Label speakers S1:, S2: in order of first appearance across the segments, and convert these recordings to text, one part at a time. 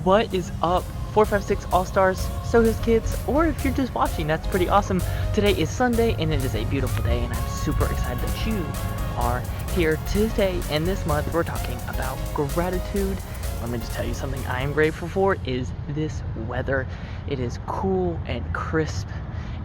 S1: What is up, 456 All-Stars, SoHills Kids, or if you're just watching, that's pretty awesome. Today is Sunday, and it is a beautiful day, and I'm super excited that you are here today. And this month, we're talking about gratitude. Let me just tell you something I am grateful for is this weather. It is cool and crisp.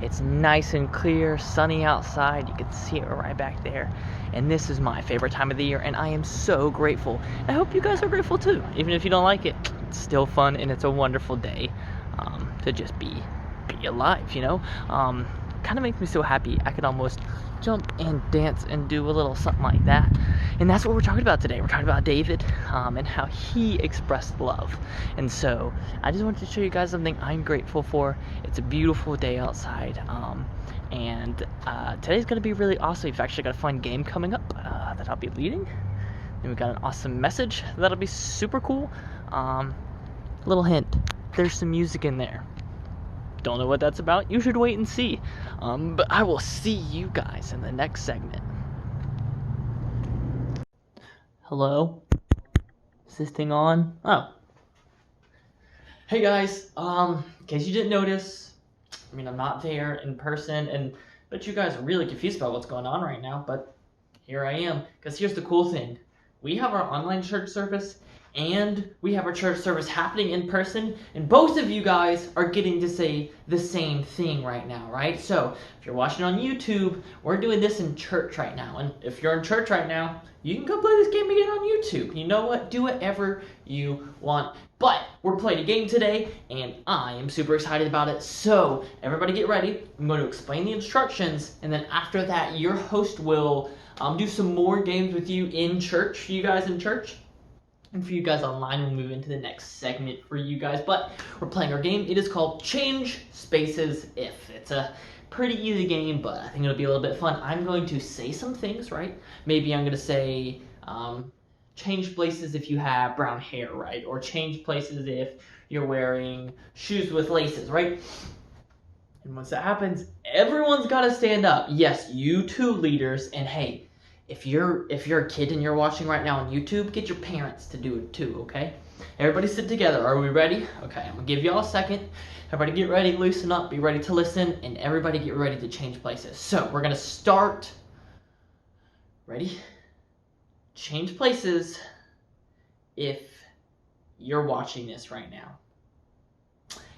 S1: It's nice and clear, sunny outside. You can see it right back there. And this is my favorite time of the year, and I am so grateful. I hope you guys are grateful too. Even if you don't like it, it's still fun, and it's a wonderful day to just be alive, you know? Kind of makes me so happy. I could almost jump and dance and do a little something like that. And that's what we're talking about today. We're talking about David and how he expressed love. And so I just wanted to show you guys something I'm grateful for. It's a beautiful day outside. And today's going to be really awesome. We've actually got a fun game coming up that I'll be leading. And we've got an awesome message that'll be super cool. Little hint, there's some music in there. Don't know what that's about. You should wait and see. But I will see you guys in the next segment. Hello? Is this thing on? Oh. Hey guys, in case you didn't notice, I mean, I'm not there in person, but you guys are really confused about what's going on right now, but here I am. Because here's the cool thing. We have our online church service, and we have our church service happening in person, and both of you guys are getting to say the same thing right now, right? So, if you're watching on YouTube, we're doing this in church right now, and if you're in church right now, you can go play this game again on YouTube. You know what? Do whatever you want. But we're playing a game today, and I am super excited about it. So, everybody get ready. I'm going to explain the instructions, and then after that, your host will do some more games with you in church, you guys in church. And for you guys online, we'll move into the next segment for you guys. But we're playing our game. It is called Change Spaces If. It's a pretty easy game, but I think it'll be a little bit fun. I'm going to say some things, right? Maybe I'm going to say change places if you have brown hair, right? Or change places if you're wearing shoes with laces, right? And once that happens, everyone's got to stand up. Yes, you too, leaders. And hey, if you're a kid and you're watching right now on YouTube, get your parents to do it too, okay? Everybody sit together. Are we ready? Okay, I'm going to give you all a second. Everybody get ready, loosen up, be ready to listen, and everybody get ready to change places. So, we're going to start. Ready? Change places if you're watching this right now.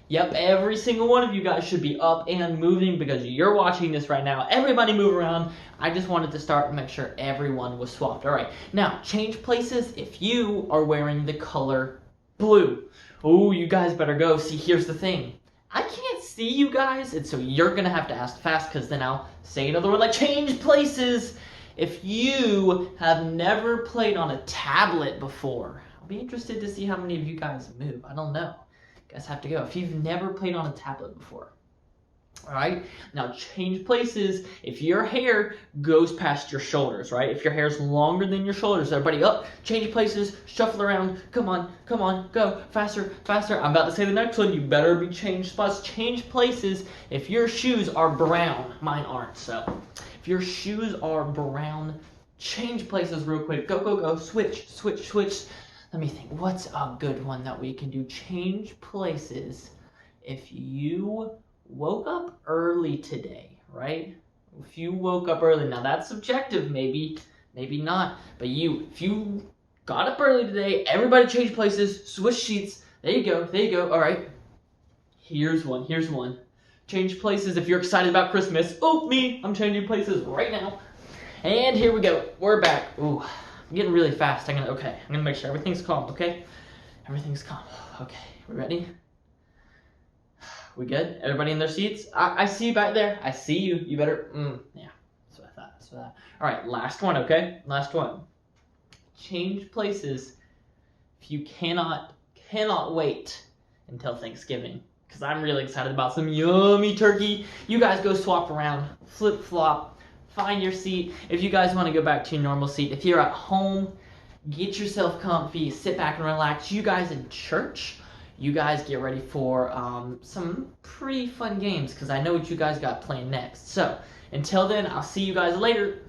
S1: Yep, every single one of you guys should be up and moving because you're watching this right now. Everybody move around. I just wanted to start and make sure everyone was swapped. All right, now change places if you are wearing the color blue. Oh, you guys better go. See, here's the thing. I can't see you guys, and so you're going to have to ask fast because then I'll say another word like change places. If you have never played on a tablet before, I'll be interested to see how many of you guys move. I don't know. Guys have to go. If you've never played on a tablet before. Alright? Now change places if your hair goes past your shoulders, right? If your hair is longer than your shoulders, everybody up, change places, shuffle around, come on, go, faster, faster. I'm about to say the next one, you better be changed spots. Change places if your shoes are brown. Mine aren't, so. If your shoes are brown, change places real quick. Go, switch. Let me think, what's a good one that we can do? Change places if you woke up early today, right? If you woke up early, now that's subjective, maybe not, but if you got up early today, everybody change places, switch sheets, there you go, all right. Here's one. Change places if you're excited about Christmas. Oh, me, I'm changing places right now. And here we go, we're back. Ooh. I'm getting really fast. I'm gonna make sure everything's calm, okay? Everything's calm. Okay, we ready? We good? Everybody in their seats? I see you back there. I see you. You better, yeah. That's what I thought. All right, last one, okay? Last one. Change places if you cannot wait until Thanksgiving. Because I'm really excited about some yummy turkey. You guys go swap around, flip-flop. Find your seat. If you guys want to go back to your normal seat, if you're at home, get yourself comfy, sit back and relax. You guys in church, you guys get ready for some pretty fun games because I know what you guys got planned next. So, until then, I'll see you guys later.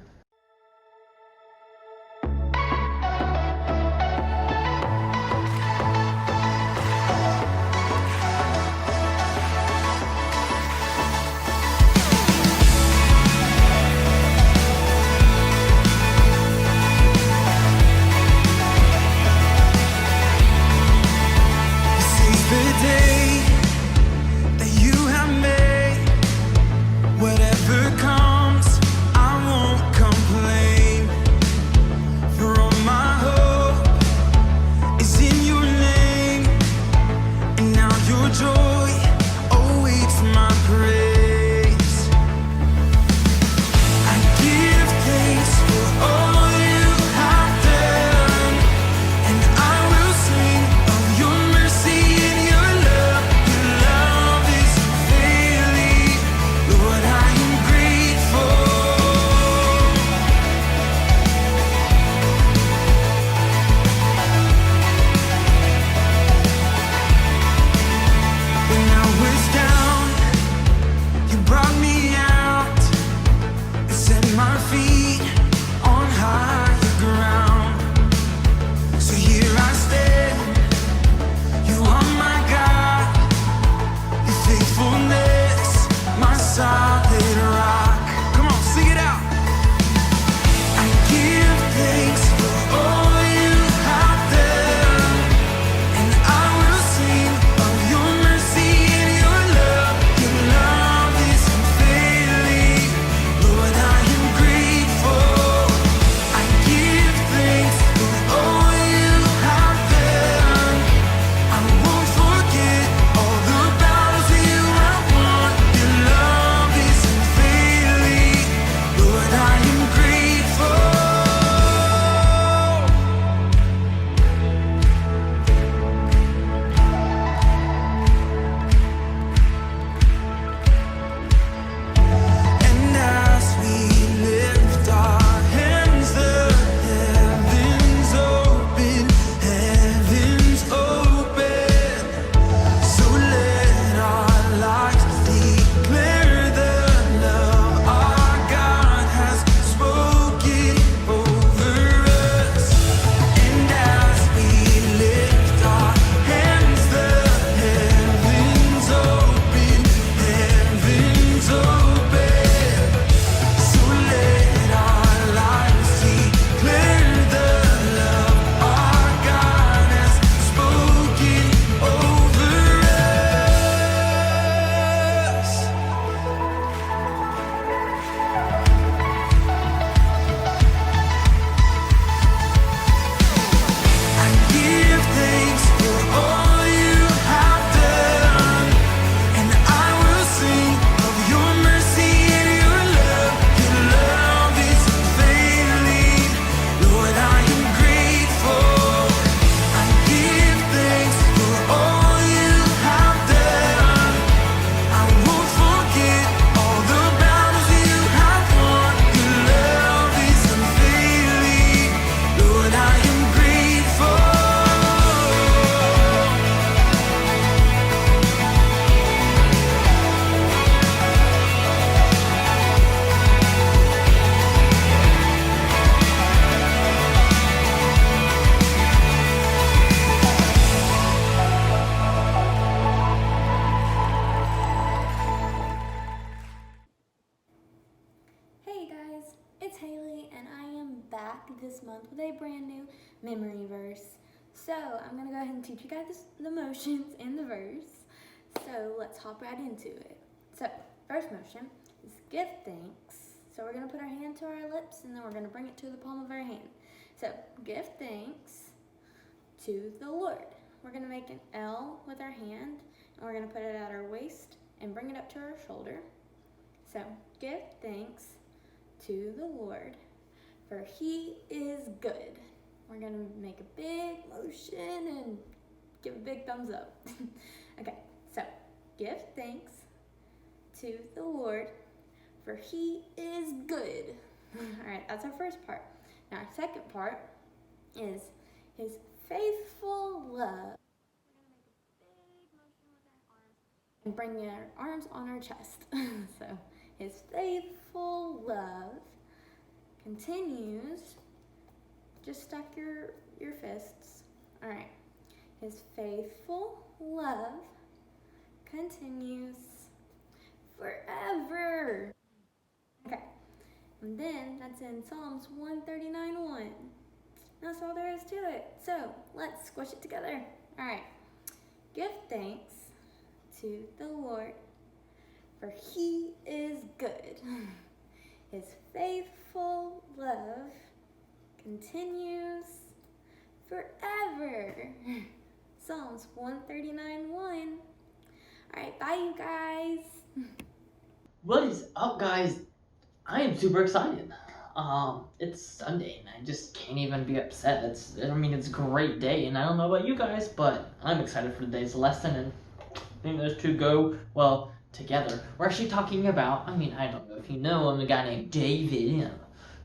S2: this month with a brand new memory verse. So I'm going to go ahead and teach you guys the motions in the verse. So let's hop right into it. So first motion is give thanks. So we're going to put our hand to our lips and then we're going to bring it to the palm of our hand. So give thanks to the Lord. We're going to make an L with our hand and we're going to put it at our waist and bring it up to our shoulder. So give thanks to the Lord, for he is good. We're going to make a big motion and give a big thumbs up. Okay, so give thanks to the Lord, for he is good. All right, that's our first part. Now our second part is his faithful love. We're going to make a big motion with our arms and bring our arms on our chest. So his faithful love continues. Just stack your fists. All right. His faithful love continues forever. Okay. And then that's in Psalms 139:1. That's all there is to it. So let's squish it together. All right. Give thanks to the Lord, for he is good. His faithful love continues forever. Psalms 139:1. All right, bye you guys.
S1: What is up, guys? I am super excited. It's Sunday and I just can't even be upset. It's a great day, and I don't know about you guys, but I'm excited for today's lesson, and I think those two go well together. We're actually talking about, I don't know if you know him, a guy named David,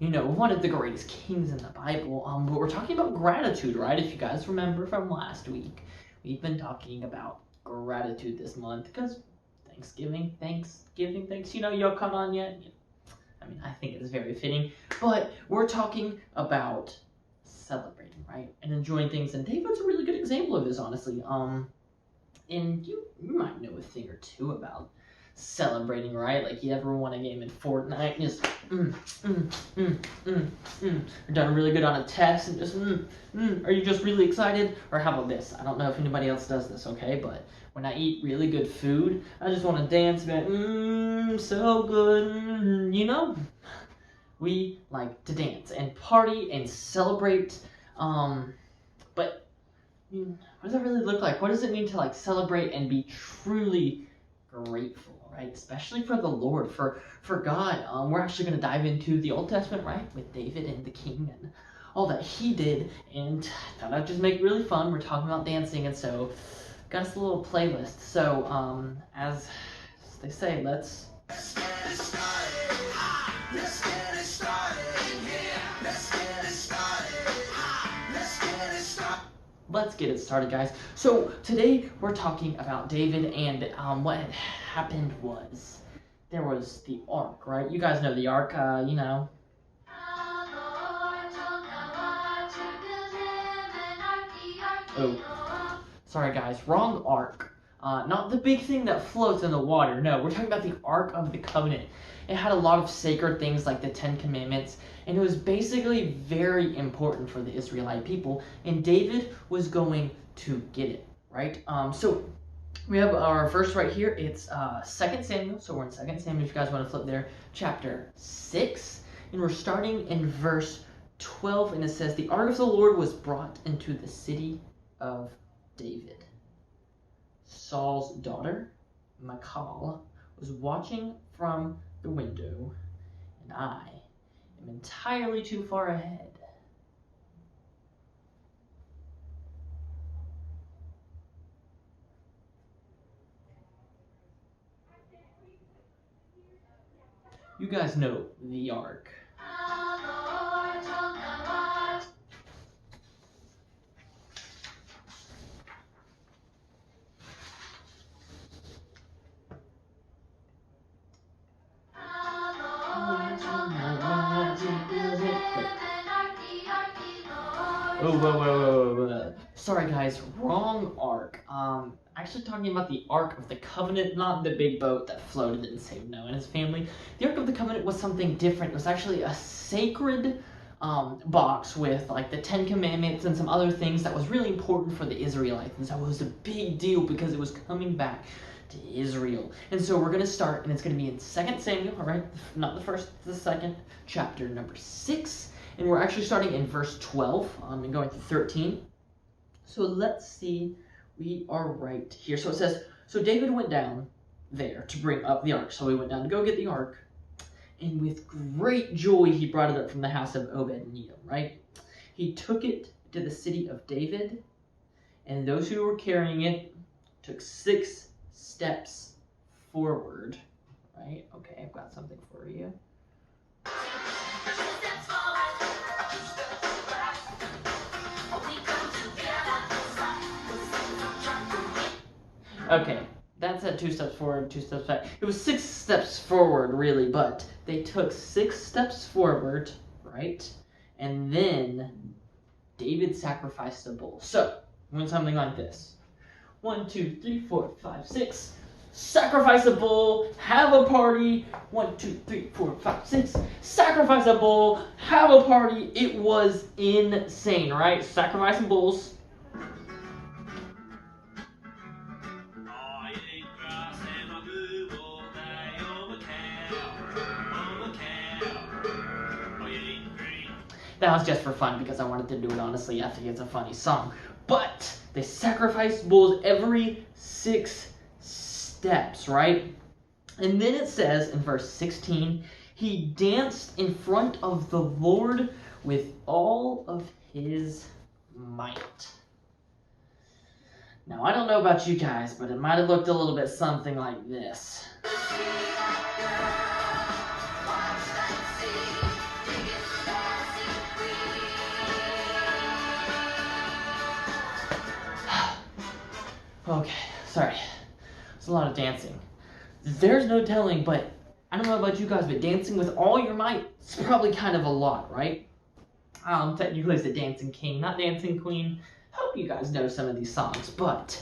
S1: one of the greatest kings in the Bible, but we're talking about gratitude, right? If you guys remember from last week, we've been talking about gratitude this month, because Thanksgiving, y'all caught on yet? I think it's very fitting, but we're talking about celebrating, right? And enjoying things, and David's a really good example of this, honestly. And you might know a thing or two about celebrating, right? Like, you ever won a game in Fortnite and just or done really good on a test and just are you just really excited? Or how about this? I don't know if anybody else does this, okay? But when I eat really good food, I just want to dance about so good, We like to dance and party and celebrate, but what does that really look like? What does it mean to celebrate and be truly grateful, right? Especially for the Lord, for God. We're actually going to dive into the Old Testament, right? With David and the king and all that he did. And I thought I'd just make it really fun. We're talking about dancing, and so got us a little playlist. So as they say, let's get it started. Let's get it started. Let's get it started. Let's get it started. Let's get it started, guys. So today we're talking about David, and what had happened was there was the ark, right? You guys know the ark, Oh, sorry guys, wrong ark. Not the big thing that floats in the water. No, we're talking about the Ark of the Covenant. It had a lot of sacred things like the Ten Commandments, and it was basically very important for the Israelite people, and David was going to get it, right? So we have our verse right here. It's 2 Samuel, so we're in 2 Samuel if you guys want to flip there, chapter 6, and we're starting in verse 12, and it says, "The Ark of the Lord was brought into the city of David. Saul's daughter, Michal, was watching from the window, and I am entirely too far ahead." You guys know the ark. Whoa. Sorry guys, wrong ark. Actually talking about the Ark of the Covenant, not the big boat that floated and saved Noah and his family. The Ark of the Covenant was something different. It was actually a sacred box with like the 10 Commandments and some other things that was really important for the Israelites. And so it was a big deal because it was coming back to Israel. And so we're going to start, and it's going to be in 2 Samuel, all right? Not the first, the second, chapter number 6. And we're actually starting in verse 12 and going to 13. So let's see. We are right here. So it says, so David went down there to bring up the ark. So he went down to go get the ark. And with great joy, he brought it up from the house of Obed-Edom, right? He took it to the city of David, and those who were carrying it took 6 steps forward, right? Okay, I've got something for you. Okay, that's at 2 steps forward, 2 steps back. It was 6 steps forward, really, but they took 6 steps forward, right? And then David sacrificed a bull. So, it went something like this. 1, 2, 3, 4, 5, 6. Sacrifice a bull, have a party. 1, 2, 3, 4, 5, 6. Sacrifice a bull, have a party. It was insane, right? Sacrificing bulls. That was just for fun because I wanted to do it honestly. I think it's a funny song. But they sacrificed bulls every 6 steps, right? And then it says in verse 16, he danced in front of the Lord with all of his might. Now, I don't know about you guys, but it might have looked a little bit something like this. Okay, sorry. It's a lot of dancing. There's no telling, but I don't know about you guys, but dancing with all your might is probably kind of a lot, right? Technically it's the Dancing King, not Dancing Queen. Hope you guys know some of these songs, but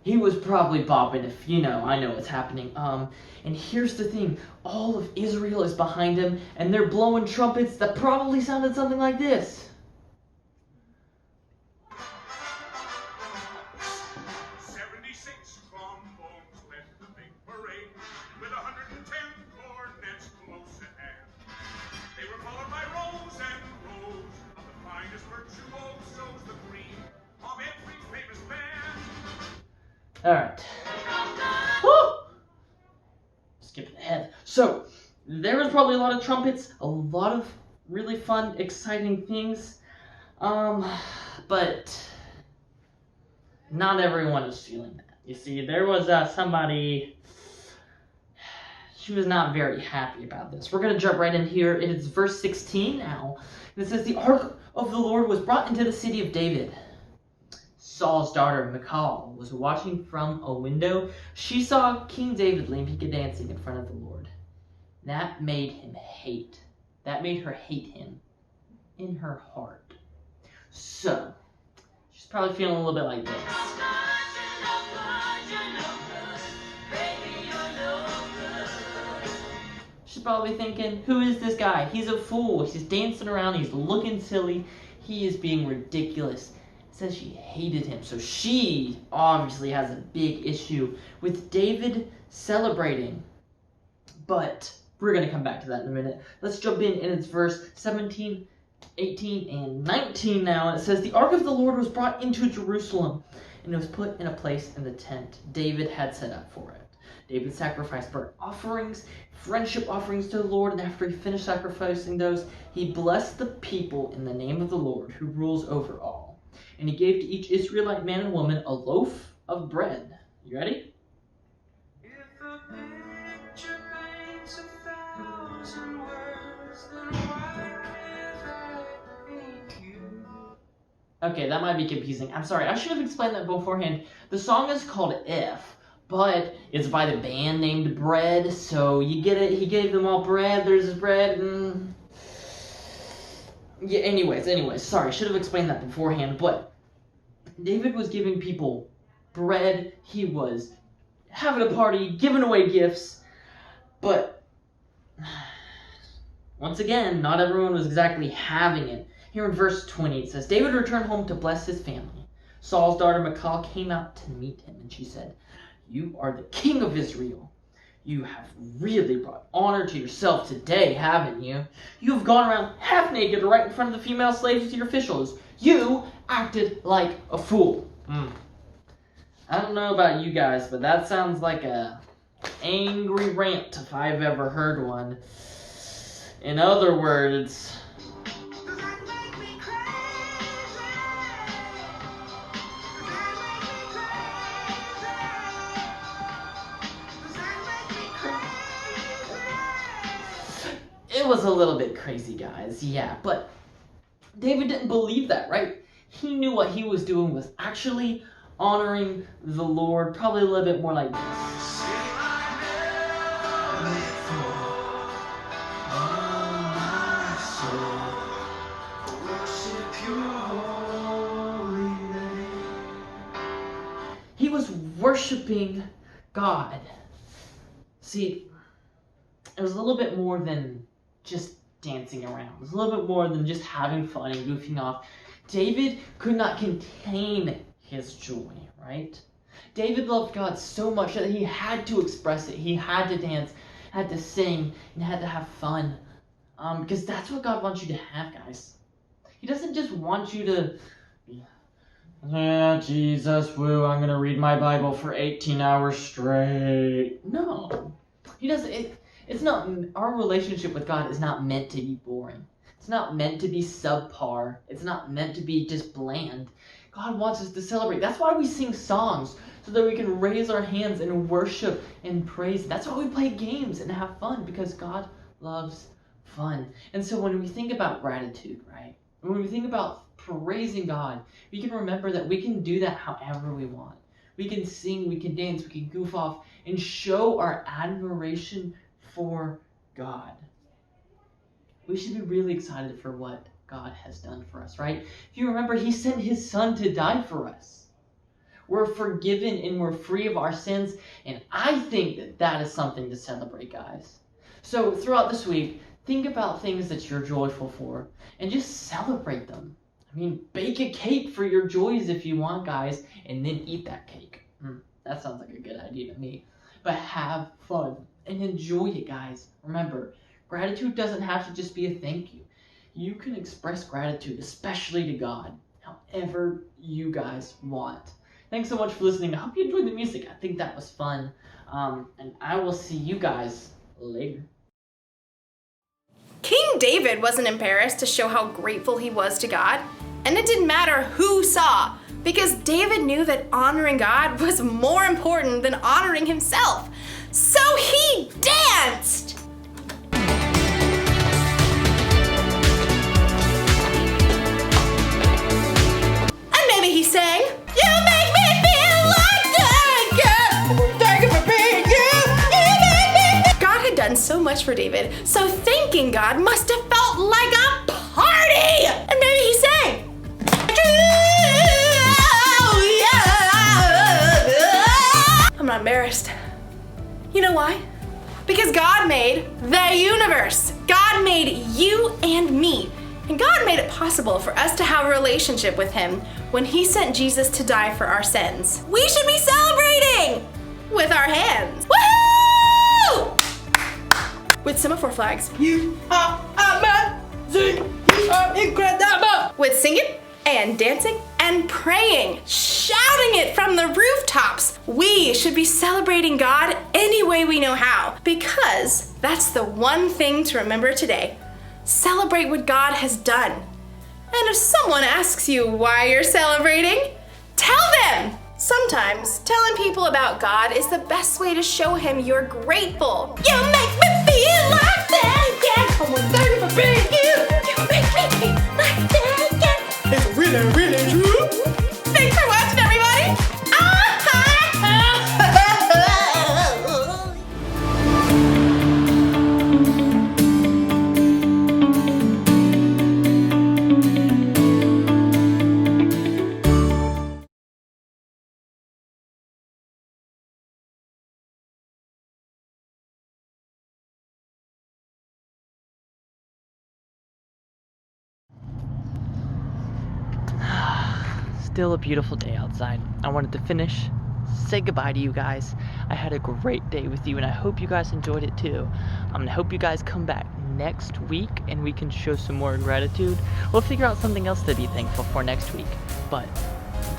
S1: he was probably bopping if I know what's happening. And here's the thing, all of Israel is behind him, and they're blowing trumpets that probably sounded something like this. Alright. Woo! Skipping ahead. So, there was probably a lot of trumpets, a lot of really fun, exciting things. But not everyone is feeling that. You see, there was somebody, she was not very happy about this. We're going to jump right in here. It is verse 16 now. And it says, the ark of the Lord was brought into the city of David. Saul's daughter, Michal, was watching from a window. She saw King David laying dancing in front of the Lord. That made her hate him in her heart. So, she's probably feeling a little bit like this. She's probably thinking, who is this guy? He's a fool. He's dancing around. He's looking silly. He is being ridiculous. Says she hated him. So she obviously has a big issue with David celebrating. But we're going to come back to that in a minute. Let's jump in, and it's verse 17, 18, and 19 now. And it says, the ark of the Lord was brought into Jerusalem, and it was put in a place in the tent David had set up for it. David sacrificed burnt offerings, friendship offerings to the Lord, and after he finished sacrificing those, he blessed the people in the name of the Lord, who rules over all. And he gave to each Israelite man and woman a loaf of bread. You ready? If a picture paints 1,000 words, then why can't I paint you? Okay, that might be confusing. I'm sorry, I should have explained that beforehand. The song is called If, but it's by the band named Bread, so you get it. He gave them all bread. There's his bread, and yeah, anyways, sorry, should have explained that beforehand, but David was giving people bread, he was having a party, giving away gifts, but Once again, not everyone was exactly having it. Here in verse 20, it says, David returned home to bless his family. Saul's daughter Michal came out to meet him, and she said, "You are the king of Israel. You have really brought honor to yourself today, haven't you? You have gone around half naked right in front of the female slaves to your officials. You acted like a fool." I don't know about you guys, but that sounds like a angry rant if I've ever heard one. In other words, it was a little bit crazy, guys, yeah, but David didn't believe that, right? He knew what he was doing was actually honoring the Lord, probably a little bit more like this. He was worshiping God. See, it was a little bit more than just dancing around. It was a little bit more than just having fun and goofing off. David could not contain his joy, right? David loved God so much that he had to express it. He had to dance, had to sing, and had to have fun. Because that's what God wants you to have, guys. He doesn't just want you to, yeah, Jesus, woo, I'm going to read my Bible for 18 hours straight. No. He doesn't. It's not, our relationship with God is not meant to be boring. It's not meant to be subpar. It's not meant to be just bland. God wants us to celebrate. That's why we sing songs, so that we can raise our hands and worship and praise. That's why we play games and have fun, because God loves fun. And so when we think about gratitude, right? When we think about praising God, we can remember that we can do that however we want. We can sing, we can dance, we can goof off, and show our admiration for God. We should be really excited for what God has done for us, right? If you remember, He sent His Son to die for us. We're forgiven and we're free of our sins, and I think that that is something to celebrate, guys. So throughout this week, think about things that you're joyful for, and just celebrate them. I mean, bake a cake for your joys if you want, guys, and then eat that cake. That sounds like a good idea to me. But have fun and enjoy it, guys. Remember, gratitude doesn't have to just be a thank you. You can express gratitude, especially to God, however you guys want. Thanks so much for listening. I hope you enjoyed the music. I think that was fun. And I will see you guys later.
S3: King David wasn't embarrassed to show how grateful he was to God, and it didn't matter who saw, because David knew that honoring God was more important than honoring himself. So he danced! And maybe he sang, "You make me feel like thank you for being you. You make me feel." God had done so much for David, so thanking God must have felt like a party! And maybe he sang, I'm not embarrassed. You know why? Because God made the universe. God made you and me. And God made it possible for us to have a relationship with Him when He sent Jesus to die for our sins. We should be celebrating with our hands. Woohoo! With semaphore flags. You are amazing. You are incredible. With singing and dancing and praying, shouting it from the rooftops. We should be celebrating God any way we know how, because that's the one thing to remember today. Celebrate what God has done. And if someone asks you why you're celebrating, tell them. Sometimes telling people about God is the best way to show Him you're grateful. You make me feel like that, yeah. Come on, thank you for being you. You make me feel like that, yeah. It's really, really true. Thanks for watching, everybody.
S1: still a beautiful day outside. I wanted to finish, say goodbye to you guys. I had a great day with you, and I hope you guys enjoyed it too. I hope you guys come back next week and we can show some more gratitude. We'll figure out something else to be thankful for next week. But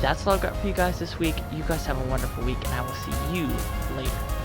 S1: that's all I've got for you guys this week. You guys have a wonderful week, and I will see you later.